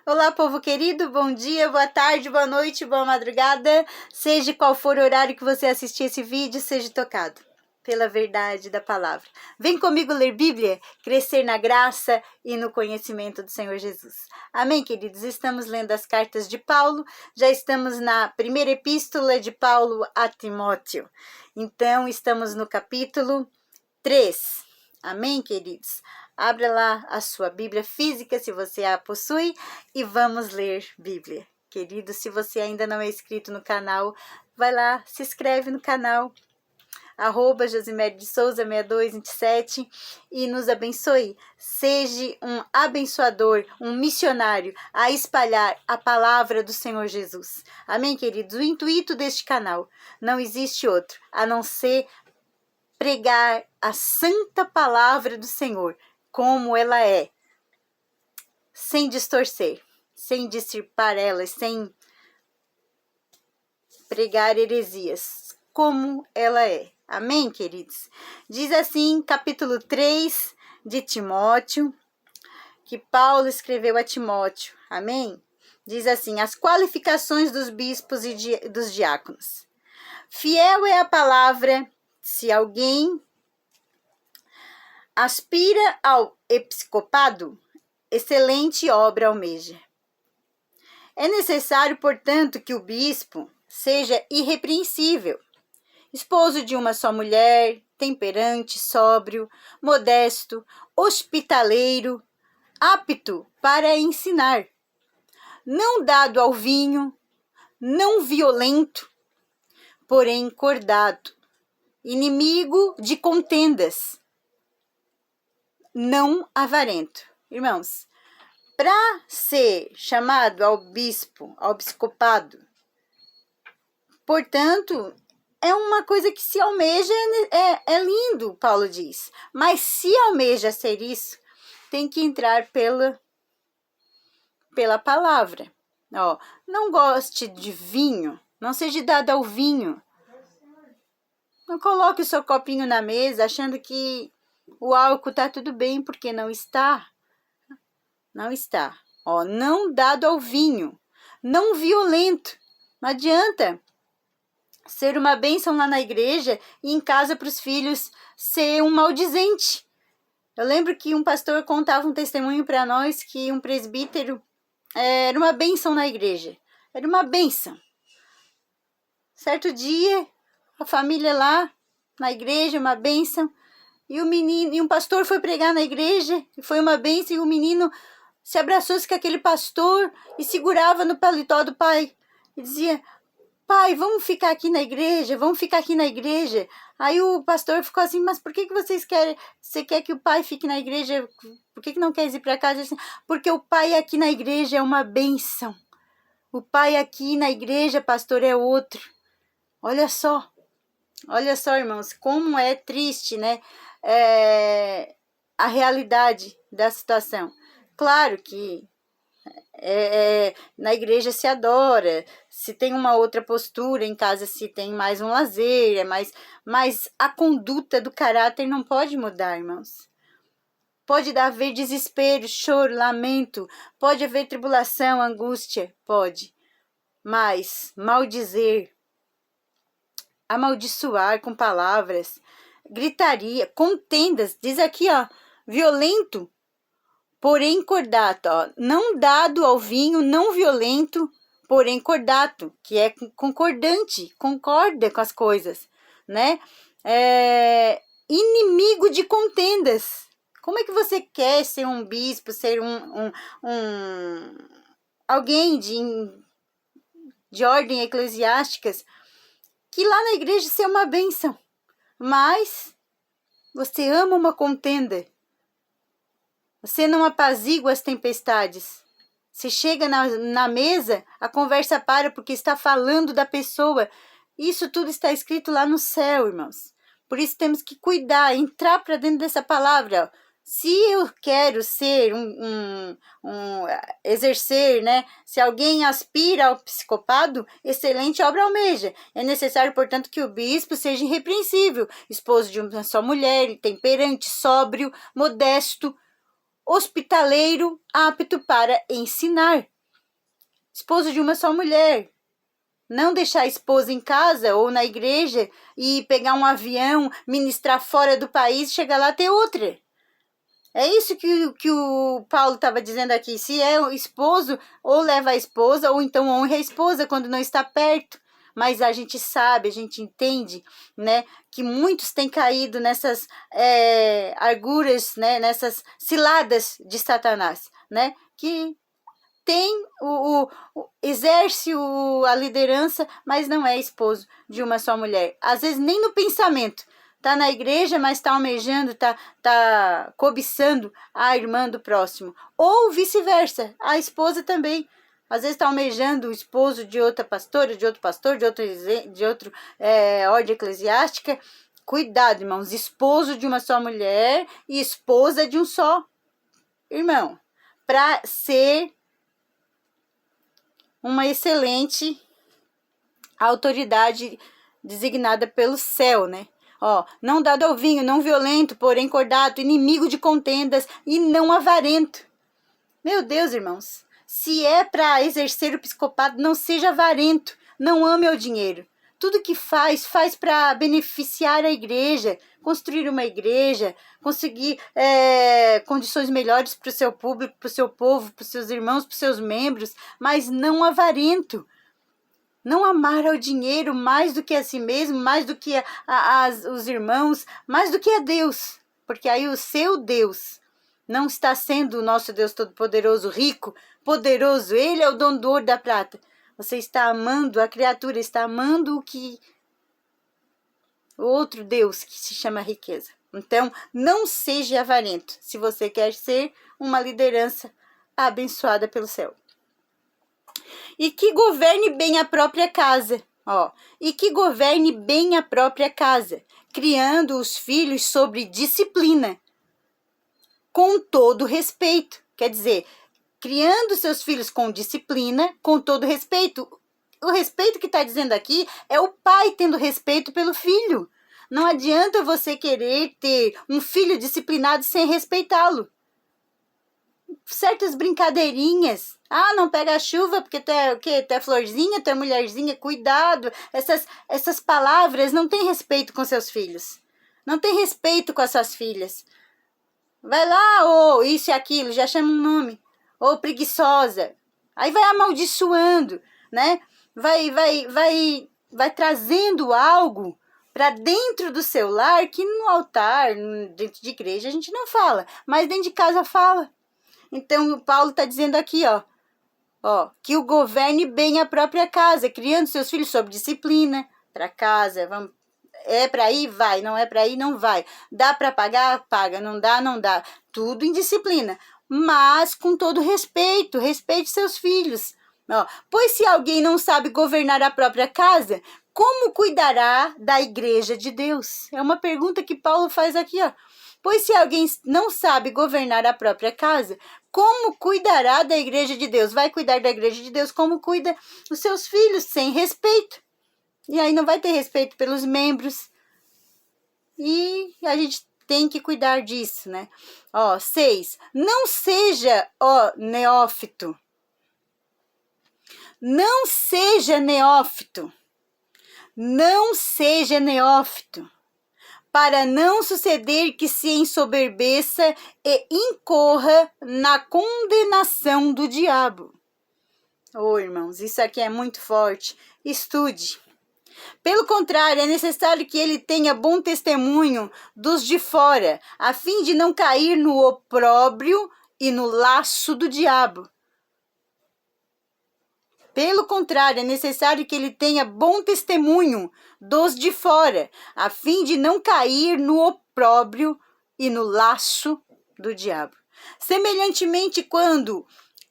Olá, povo querido, bom dia, boa tarde, boa noite, boa madrugada. Seja qual for o horário que você assistir esse vídeo, seja tocado pela verdade da palavra. Vem comigo ler Bíblia, crescer na graça e no conhecimento do Senhor Jesus. Amém, queridos? Estamos lendo as cartas de Paulo, já estamos na primeira epístola de Paulo a Timóteo. Então, estamos no capítulo 3. Amém, queridos? Abra lá a sua Bíblia física, se você a possui, e vamos ler Bíblia. Querido, se você ainda não é inscrito no canal, vai lá, se inscreve no canal, @Josimere de Souza 6227, e nos abençoe. Seja um abençoador, um missionário a espalhar a palavra do Senhor Jesus. Amém, queridos? O intuito deste canal não existe outro, a não ser pregar a santa palavra do Senhor, como ela é, sem distorcer, sem dissipar elas, sem pregar heresias, como ela é. Amém, queridos? Diz assim, capítulo 3 de Timóteo, que Paulo escreveu a Timóteo. Amém? Diz assim, as qualificações dos bispos e dos diáconos. Fiel é a palavra, se alguém aspira ao episcopado, excelente obra almeja. É necessário, portanto, que o bispo seja irrepreensível, esposo de uma só mulher, temperante, sóbrio, modesto, hospitaleiro, apto para ensinar, não dado ao vinho, não violento, porém cordado, inimigo de contendas, não avarento. Irmãos, para ser chamado ao bispo, ao episcopado, portanto, é uma coisa que se almeja, é lindo, Paulo diz. Mas se almeja ser isso, tem que entrar pela palavra. Ó, não goste de vinho, não seja dado ao vinho. Não coloque o seu copinho na mesa achando que o álcool tá tudo bem, porque não está. Não está. Ó, não dado ao vinho, não violento. Não adianta ser uma bênção lá na igreja e em casa para os filhos ser um maldizente. Eu lembro que um pastor contava um testemunho para nós que um presbítero era uma bênção na igreja. Era uma bênção. Certo dia, a família lá na igreja, uma bênção. E um pastor foi pregar na igreja, e foi uma bênção, e o menino se abraçou com aquele pastor e segurava no paletó do pai. E dizia, pai, vamos ficar aqui na igreja, vamos ficar aqui na igreja. Aí o pastor ficou assim, mas por que vocês querem, você quer que o pai fique na igreja? Por que não quer ir para casa? Assim, porque o pai aqui na igreja é uma bênção. O pai aqui na igreja, pastor, é outro. Olha só, irmãos, como é triste, né? A realidade da situação. Claro que na igreja se adora, se tem uma outra postura, em casa se tem mais um lazer, mas a conduta do caráter não pode mudar, irmãos. Pode haver desespero, choro, lamento, pode haver tribulação, angústia, pode, mas maldizer, amaldiçoar com palavras, gritaria, contendas, diz aqui, ó, violento, porém cordato, ó, não dado ao vinho, não violento, porém cordato, que é concordante, concorda com as coisas, né? Inimigo de contendas. Como é que você quer ser um bispo, ser alguém de ordem eclesiásticas, que lá na igreja ser uma bênção, mas você ama uma contenda, você não apazigua as tempestades, você chega na mesa, a conversa para porque está falando da pessoa, isso tudo está escrito lá no céu, irmãos, por isso temos que cuidar, entrar para dentro dessa palavra, ó. Se eu quero ser exercer, né? Se alguém aspira ao episcopado, excelente obra almeja. É necessário, portanto, que o bispo seja irrepreensível, esposo de uma só mulher, temperante, sóbrio, modesto, hospitaleiro apto para ensinar. Esposo de uma só mulher. Não deixar a esposa em casa ou na igreja e pegar um avião, ministrar fora do país e chegar lá ter outra. É isso que o Paulo estava dizendo aqui. Se é o esposo, ou leva a esposa, ou então honre a esposa quando não está perto. Mas a gente sabe, a gente entende, né, que muitos têm caído nessas arguras, né, nessas ciladas de Satanás, né, que tem exerce a liderança, mas não é esposo de uma só mulher. Às vezes nem no pensamento. Tá na igreja, mas tá almejando, tá cobiçando a irmã do próximo. Ou vice-versa, a esposa também. Às vezes está almejando o esposo de outra pastora, de outro pastor, de outro ordem eclesiástica. Cuidado, irmãos. Esposo de uma só mulher e esposa de um só irmão. Para ser uma excelente autoridade designada pelo céu, né? Ó, não dado ao vinho, não violento, porém cordato, inimigo de contendas e não avarento. Meu Deus, irmãos. Se é para exercer o episcopado, não seja avarento, não ame o dinheiro. Tudo que faz para beneficiar a igreja, construir uma igreja, conseguir condições melhores para o seu público, para o seu povo, para os seus irmãos, para os seus membros, mas não avarento. Não amar ao dinheiro mais do que a si mesmo, mais do que os irmãos, mais do que a Deus. Porque aí o seu Deus não está sendo o nosso Deus Todo-Poderoso, rico, poderoso. Ele é o dono do ouro e da prata. Você está amando, a criatura está amando o outro Deus que se chama riqueza. Então, não seja avarento se você quer ser uma liderança abençoada pelo céu. E que governe bem a própria casa. E que governe bem a própria casa, criando os filhos sobre disciplina, com todo respeito. Quer dizer, criando seus filhos com disciplina, com todo respeito. O respeito que está dizendo aqui é o pai tendo respeito pelo filho. Não adianta você querer ter um filho disciplinado sem respeitá-lo. Certas brincadeirinhas. Não pega a chuva porque tu é o quê? Tu é florzinha, tu é mulherzinha, cuidado. Essas palavras não têm respeito com seus filhos. Não tem respeito com as suas filhas. Vai lá, isso e aquilo, já chama um nome. Preguiçosa. Aí vai amaldiçoando, né? Vai trazendo algo para dentro do seu lar que no altar, dentro de igreja, a gente não fala. Mas dentro de casa fala. Então, o Paulo está dizendo aqui, que o governe bem a própria casa, criando seus filhos sob disciplina, para casa, é para ir, vai, não é para ir, não vai. Dá para pagar? Paga, não dá, não dá. Tudo em disciplina, mas com todo respeito, respeite seus filhos. Pois se alguém não sabe governar a própria casa, como cuidará da igreja de Deus? É uma pergunta que Paulo faz aqui, Pois se alguém não sabe governar a própria casa, como cuidará da igreja de Deus? Vai cuidar da igreja de Deus como cuida os seus filhos, sem respeito. E aí não vai ter respeito pelos membros. E a gente tem que cuidar disso, né? 6. Não seja, neófito. Não seja neófito. Não seja neófito. Para não suceder que se ensoberbeça e incorra na condenação do diabo. Irmãos, isso aqui é muito forte. Estude. Pelo contrário, é necessário que ele tenha bom testemunho dos de fora, a fim de não cair no opróbrio e no laço do diabo. Pelo contrário, é necessário que ele tenha bom testemunho dos de fora, a fim de não cair no opróbrio e no laço do diabo. Semelhantemente, quanto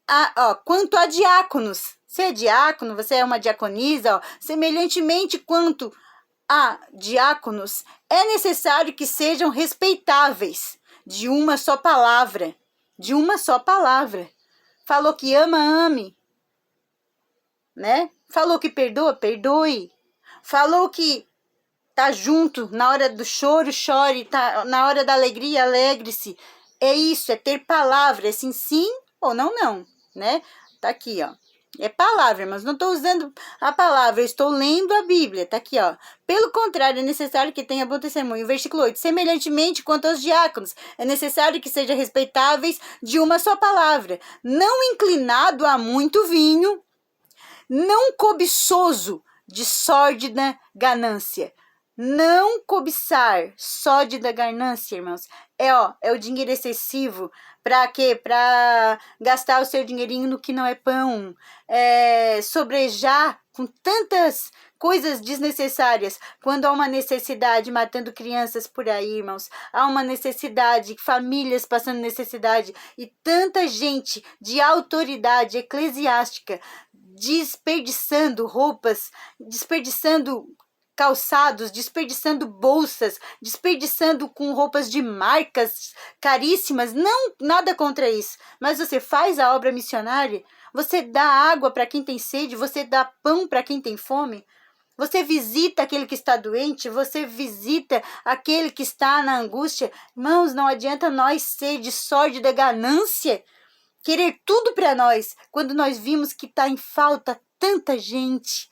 a diáconos, você é diácono, você é uma diaconisa, semelhantemente quanto a diáconos, é necessário que sejam respeitáveis, de uma só palavra, Falou que ama, ame. Né? Falou que perdoa, perdoe. Falou que tá junto na hora do choro, chore, tá na hora da alegria, alegre-se. é isso, é ter palavra, é sim ou não, né? Tá aqui, ó. É palavra, mas não estou usando a palavra, eu estou lendo a Bíblia, tá aqui, ó. Pelo contrário, é necessário que tenha bom testemunho. Versículo 8. Semelhantemente quanto aos diáconos, é necessário que sejam respeitáveis de uma só palavra, não inclinado a muito vinho, não cobiçoso de sórdida ganância. Não cobiçar sórdida ganância, irmãos. É o dinheiro excessivo. Para quê? Para gastar o seu dinheirinho no que não é pão. Sobrejar com tantas coisas desnecessárias. Quando há uma necessidade, matando crianças por aí, irmãos. Há uma necessidade, famílias passando necessidade. E tanta gente de autoridade eclesiástica desperdiçando roupas, desperdiçando calçados, desperdiçando bolsas, desperdiçando com roupas de marcas caríssimas. Não, nada contra isso. Mas você faz a obra missionária, você dá água para quem tem sede, você dá pão para quem tem fome. Você visita aquele que está doente, você visita aquele que está na angústia. Irmãos, não adianta nós ser de sórdida ganância, querer tudo para nós, quando nós vimos que está em falta tanta gente.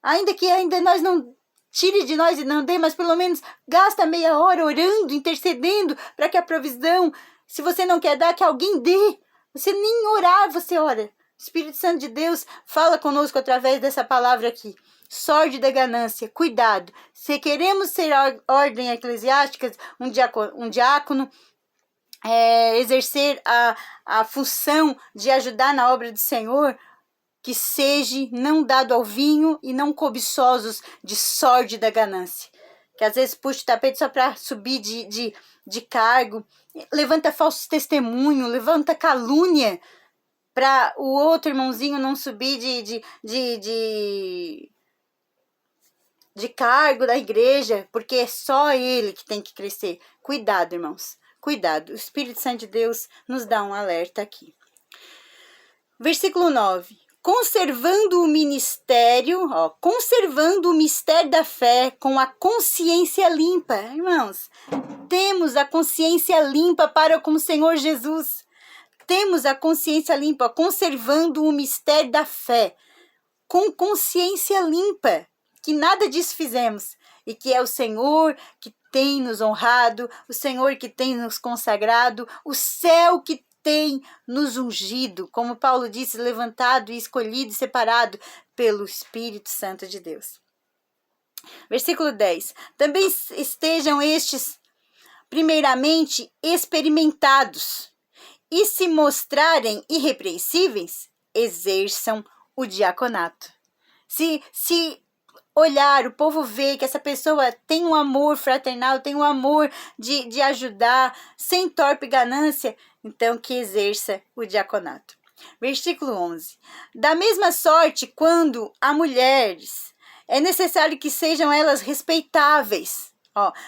Ainda que nós não tire de nós e não dê, mas pelo menos gasta meia hora orando, intercedendo para que a provisão, se você não quer dar, que alguém dê. Você nem orar, você ora. O Espírito Santo de Deus fala conosco através dessa palavra aqui. Sórdida ganância, cuidado. Se queremos ser ordem eclesiástica, um diácono, exercer a função de ajudar na obra do Senhor, que seja não dado ao vinho e não cobiçosos de sórdida ganância. Que às vezes puxa o tapete só para subir de cargo, levanta falso testemunho, levanta calúnia para o outro irmãozinho não subir de cargo da igreja, porque é só ele que tem que crescer. Cuidado, irmãos, cuidado. O Espírito Santo de Deus nos dá um alerta aqui. Versículo 9. Conservando o mistério da fé com a consciência limpa. Irmãos, temos a consciência limpa para com o Senhor Jesus. Temos a consciência limpa, conservando o mistério da fé com consciência limpa, que nada disso fizemos, e que é o Senhor que tem nos honrado, o Senhor que tem nos consagrado, o céu que tem nos ungido, como Paulo disse, levantado e escolhido e separado pelo Espírito Santo de Deus. Versículo 10. Também estejam estes primeiramente experimentados, e se mostrarem irrepreensíveis, exerçam o diaconato. Se olhar, o povo vê que essa pessoa tem um amor fraternal, tem um amor de ajudar, sem torpe ganância, então que exerça o diaconato. Versículo 11. Da mesma sorte, quando há mulheres, é necessário que sejam elas respeitáveis,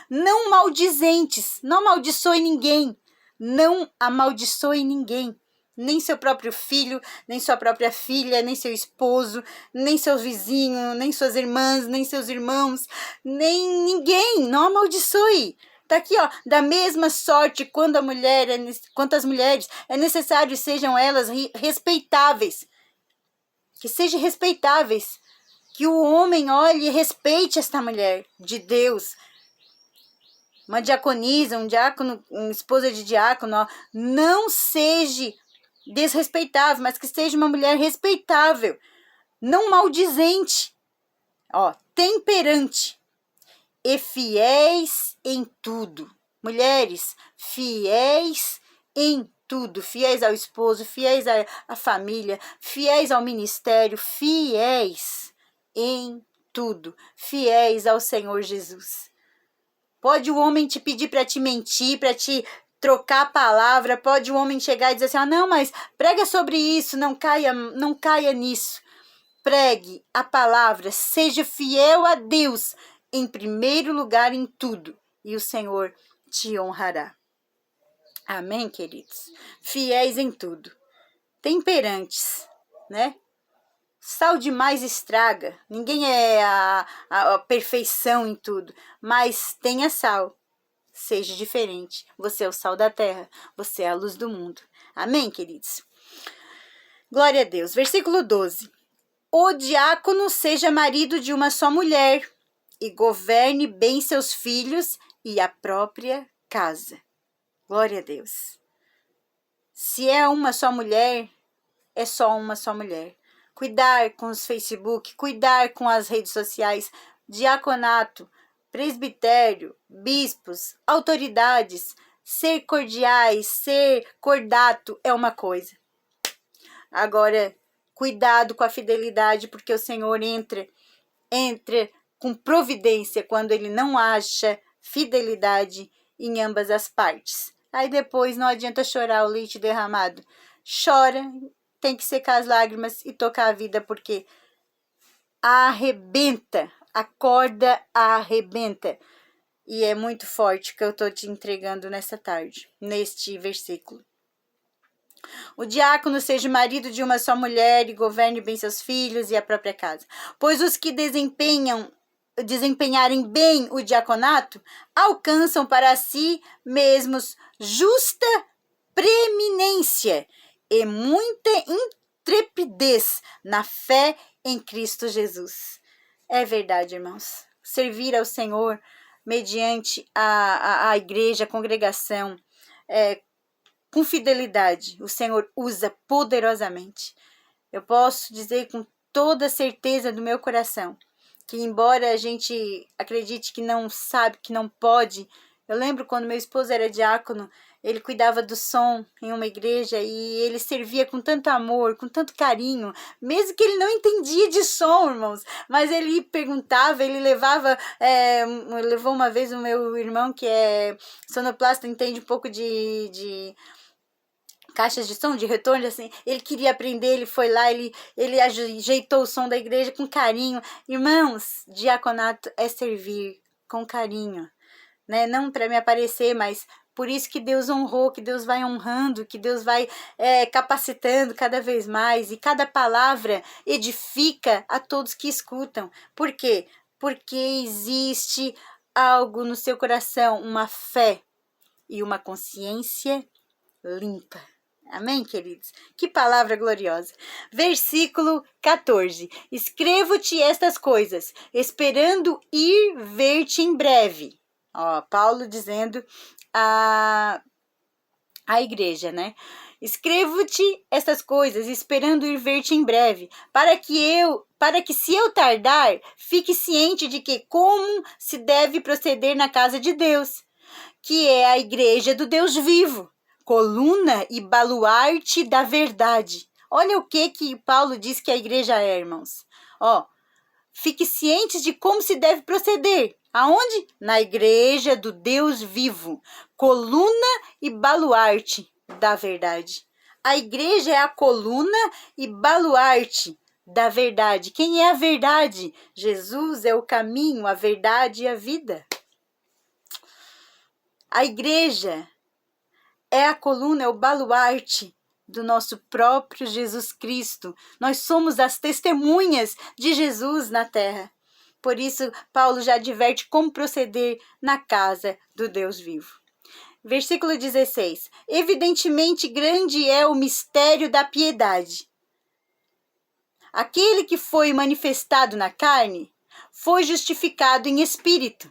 não maldizentes, não amaldiçoe ninguém, não amaldiçoe ninguém. Nem seu próprio filho, nem sua própria filha, nem seu esposo, nem seu vizinho, nem suas irmãs, nem seus irmãos, nem ninguém, não amaldiçoe. Tá aqui, da mesma sorte quanto as mulheres, é necessário sejam elas respeitáveis. Que sejam respeitáveis. Que o homem olhe e respeite esta mulher de Deus. Uma diaconisa, um diácono, uma esposa de diácono, não seja desrespeitável, mas que seja uma mulher respeitável, não maldizente, temperante e fiéis em tudo. Mulheres, fiéis em tudo, fiéis ao esposo, fiéis à família, fiéis ao ministério, fiéis em tudo, fiéis ao Senhor Jesus. Pode o homem te pedir para te mentir, para te trocar a palavra, pode o homem chegar e dizer assim, não, mas prega sobre isso, não caia nisso. Pregue a palavra, seja fiel a Deus em primeiro lugar em tudo, e o Senhor te honrará. Amém, queridos? Fiéis em tudo, temperantes, né? Sal demais estraga, ninguém é a perfeição em tudo, mas tenha sal. seja diferente. Você é o sal da terra, você é a luz do mundo. Amém, queridos? Glória a Deus. Versículo 12. O diácono seja marido de uma só mulher e governe bem seus filhos e a própria casa. Glória a Deus. Se é uma só mulher, é só uma só mulher. Cuidar com os Facebook, cuidar com as redes sociais, diaconato, presbitério, bispos, autoridades, ser cordiais, ser cordato é uma coisa. Agora, cuidado com a fidelidade, porque o Senhor entra com providência quando ele não acha fidelidade em ambas as partes. Aí depois não adianta chorar o leite derramado. Chora, tem que secar as lágrimas e tocar a vida, porque arrebenta, a corda arrebenta. E é muito forte que eu estou te entregando nessa tarde, neste versículo. O diácono seja marido de uma só mulher e governe bem seus filhos e a própria casa. Pois os que desempenharem bem o diaconato alcançam para si mesmos justa preeminência e muita intrepidez na fé em Cristo Jesus. É verdade, irmãos. Servir ao Senhor mediante a igreja, a congregação, com fidelidade, o Senhor usa poderosamente. Eu posso dizer com toda certeza do meu coração que, embora a gente acredite que não sabe, que não pode, eu lembro quando meu esposo era diácono, ele cuidava do som em uma igreja e ele servia com tanto amor, com tanto carinho, mesmo que ele não entendia de som, irmãos, mas ele perguntava, ele levou uma vez o meu irmão, que é sonoplasta, entende um pouco de caixas de som, de retorno, assim, ele queria aprender, ele foi lá, ele ajeitou o som da igreja com carinho. Irmãos, diaconato é servir com carinho, né? Não para me aparecer, mas por isso que Deus honrou, que Deus vai honrando, que Deus vai capacitando cada vez mais, e cada palavra edifica a todos que escutam. Por quê? Porque existe algo no seu coração, uma fé e uma consciência limpa. Amém, queridos? Que palavra gloriosa. Versículo 14. Escrevo-te estas coisas, esperando ir ver-te em breve. Ó, Paulo dizendo a igreja, né? Escrevo-te estas coisas, esperando ir ver-te em breve, para que se eu tardar, fique ciente de que como se deve proceder na casa de Deus, que é a igreja do Deus vivo, coluna e baluarte da verdade. Olha o que Paulo diz que a igreja é, irmãos. Ó, fique cientes de como se deve proceder. Aonde? Na igreja do Deus vivo, coluna e baluarte da verdade. A igreja é a coluna e baluarte da verdade. Quem é a verdade? Jesus é o caminho, a verdade e a vida. A igreja é a coluna, é o baluarte do nosso próprio Jesus Cristo. Nós somos as testemunhas de Jesus na terra. Por isso, Paulo já adverte como proceder na casa do Deus vivo. Versículo 16. Evidentemente grande é o mistério da piedade. Aquele que foi manifestado na carne foi justificado em espírito,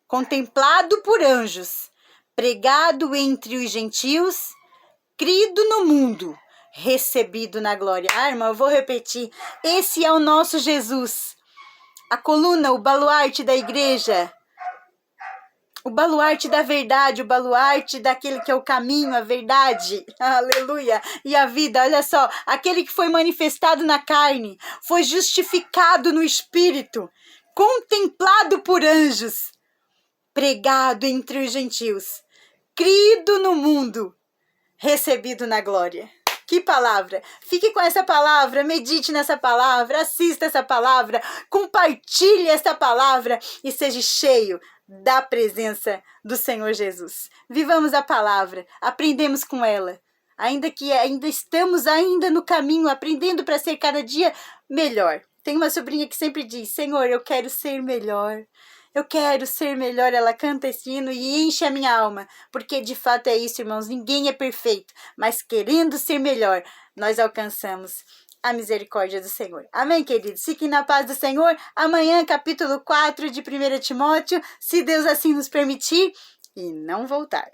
contemplado por anjos, pregado entre os gentios, crido no mundo, recebido na glória. Irmã, eu vou repetir. Esse é o nosso Jesus. A coluna, o baluarte da igreja. O baluarte da verdade, o baluarte daquele que é o caminho, a verdade. Aleluia. E a vida, olha só. Aquele que foi manifestado na carne, foi justificado no espírito, contemplado por anjos, pregado entre os gentios, crido no mundo, recebido na glória. Que palavra! Fique com essa palavra, medite nessa palavra, assista essa palavra, compartilhe essa palavra e seja cheio da presença do Senhor Jesus. Vivamos a palavra, aprendemos com ela. Ainda estamos no caminho, aprendendo para ser cada dia melhor. Tem uma sobrinha que sempre diz: Senhor, eu quero ser melhor. Eu quero ser melhor. Ela canta esse hino e enche a minha alma, porque de fato é isso, irmãos. Ninguém é perfeito, mas querendo ser melhor, nós alcançamos a misericórdia do Senhor. Amém, queridos? Fiquem na paz do Senhor. Amanhã, capítulo 4 de 1 Timóteo, se Deus assim nos permitir e não voltar.